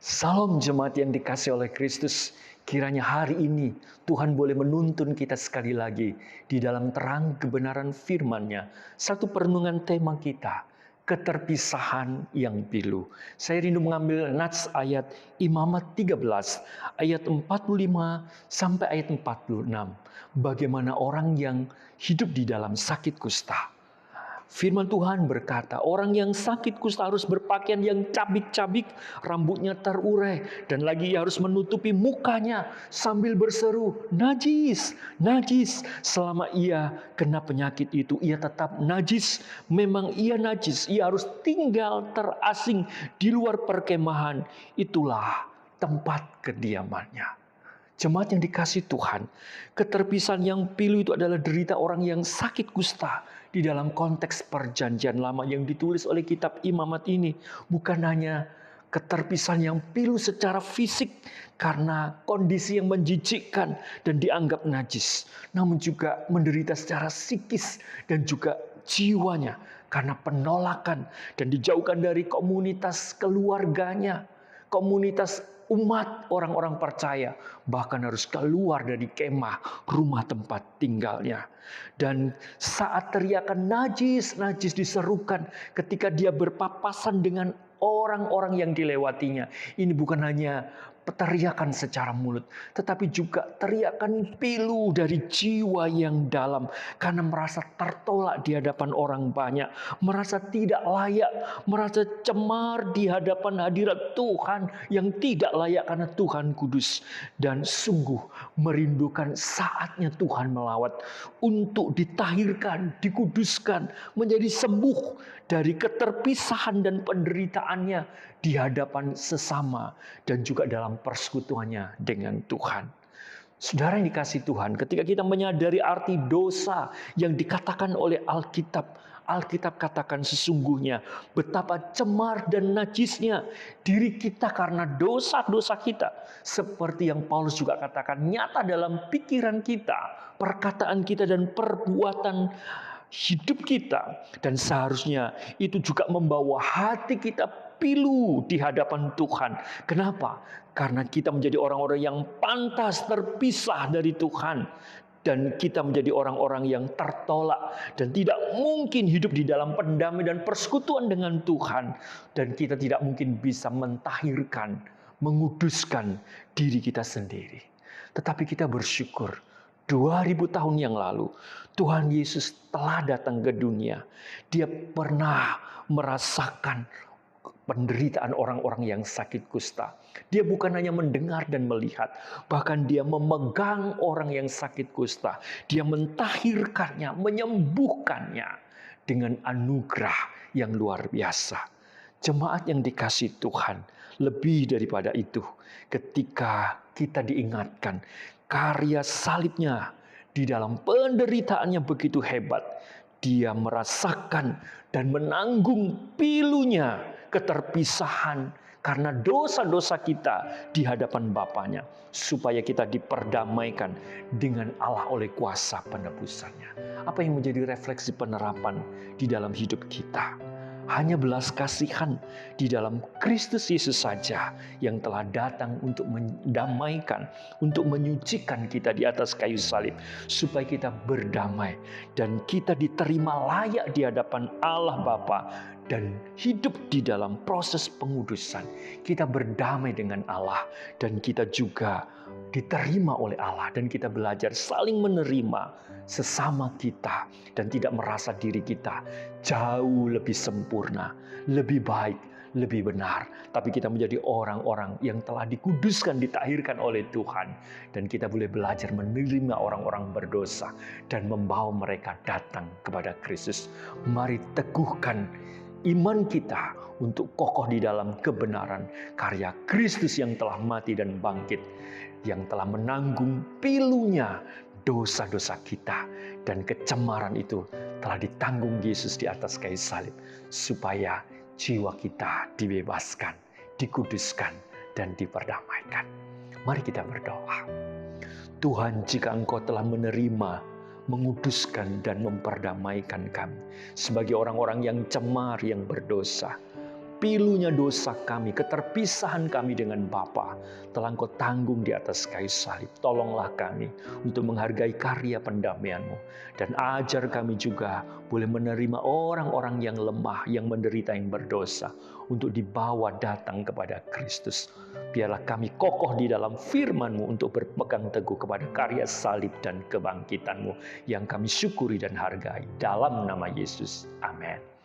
Salam jemaat yang dikasih oleh Kristus. Kiranya hari ini Tuhan boleh menuntun kita sekali lagi di dalam terang kebenaran firman-Nya. Satu perenungan tema kita, keterpisahan yang pilu. Saya rindu mengambil nats ayat Imamat 13, ayat 45 sampai ayat 46. Bagaimana orang yang hidup di dalam sakit kusta. Firman Tuhan berkata, orang yang sakit kusta harus berpakaian yang cabik-cabik, rambutnya terurai, dan lagi ia harus menutupi mukanya sambil berseru, najis, najis. Selama ia kena penyakit itu, ia tetap najis. Memang ia najis, ia harus tinggal terasing di luar perkemahan. Itulah tempat kediamannya. Jemaat yang dikasih Tuhan, keterpisahan yang pilu itu adalah derita orang yang sakit kusta di dalam konteks perjanjian lama yang ditulis oleh kitab Imamat ini. Bukan hanya keterpisahan yang pilu secara fisik karena kondisi yang menjijikkan dan dianggap najis, namun juga menderita secara psikis dan juga jiwanya karena penolakan dan dijauhkan dari komunitas keluarganya, komunitas umat orang-orang percaya, bahkan harus keluar dari kemah rumah tempat tinggalnya. Dan saat teriakan najis, najis diserukan ketika dia berpapasan dengan orang-orang yang dilewatinya. Ini bukan hanya teriakan secara mulut, tetapi juga teriakan pilu dari jiwa yang dalam karena merasa tertolak di hadapan orang banyak, merasa tidak layak, merasa cemar di hadapan hadirat Tuhan yang tidak layak karena Tuhan kudus, dan sungguh merindukan saatnya Tuhan melawat untuk ditahirkan, dikuduskan, menjadi sembuh dari keterpisahan dan penderitaannya di hadapan sesama dan juga dalam persekutuannya dengan Tuhan. Saudara yang dikasih Tuhan, ketika kita menyadari arti dosa yang dikatakan oleh Alkitab, Alkitab katakan sesungguhnya betapa cemar dan najisnya diri kita karena dosa-dosa kita. Seperti yang Paulus juga katakan, nyata dalam pikiran kita, perkataan kita dan perbuatan hidup kita. Dan seharusnya itu juga membawa hati kita pilu di hadapan Tuhan. Kenapa? Karena kita menjadi orang-orang yang pantas terpisah dari Tuhan. Dan kita menjadi orang-orang yang tertolak. Dan tidak mungkin hidup di dalam pendamai dan persekutuan dengan Tuhan. Dan kita tidak mungkin bisa mentahirkan, menguduskan diri kita sendiri. Tetapi kita bersyukur 2000 tahun yang lalu Tuhan Yesus telah datang ke dunia. Dia pernah merasakan penderitaan orang-orang yang sakit kusta. Dia bukan hanya mendengar dan melihat, bahkan dia memegang orang yang sakit kusta. Dia mentahirkannya, menyembuhkannya dengan anugerah yang luar biasa. Jemaat yang dikasih Tuhan, lebih daripada itu, ketika kita diingatkan karya salibnya di dalam penderitaannya begitu hebat, dia merasakan dan menanggung pilunya keterpisahan karena dosa-dosa kita di hadapan Bapaknya, supaya kita diperdamaikan dengan Allah oleh kuasa penebusannya. Apa yang menjadi refleksi penerapan di dalam hidup kita? Hanya belas kasihan di dalam Kristus Yesus saja yang telah datang untuk mendamaikan, untuk menyucikan kita di atas kayu salib, supaya kita berdamai dan kita diterima layak di hadapan Allah Bapa dan hidup di dalam proses pengudusan. Kita berdamai dengan Allah dan kita juga diterima oleh Allah, dan kita belajar saling menerima sesama kita dan tidak merasa diri kita jauh lebih sempurna, lebih baik, lebih benar. Tapi kita menjadi orang-orang yang telah dikuduskan, ditahirkan oleh Tuhan, dan kita boleh belajar menerima orang-orang berdosa dan membawa mereka datang kepada Kristus. Mari teguhkan iman kita untuk kokoh di dalam kebenaran karya Kristus yang telah mati dan bangkit, yang telah menanggung pilunya dosa-dosa kita, dan kecemaran itu telah ditanggung Yesus di atas kayu salib, supaya jiwa kita dibebaskan, dikuduskan, dan diperdamaikan. Mari kita berdoa. Tuhan, jika Engkau telah menerima, menguduskan dan memperdamaikan kami sebagai orang-orang yang cemar, yang berdosa, pilunya dosa kami, keterpisahan kami dengan Bapa, telah Engkau tanggung di atas kayu salib. Tolonglah kami untuk menghargai karya pendamaian-Mu. Dan ajar kami juga boleh menerima orang-orang yang lemah, yang menderita, yang berdosa, untuk dibawa datang kepada Kristus. Biarlah kami kokoh di dalam firman-Mu untuk berpegang teguh kepada karya salib dan kebangkitan-Mu yang kami syukuri dan hargai. Dalam nama Yesus. Amin.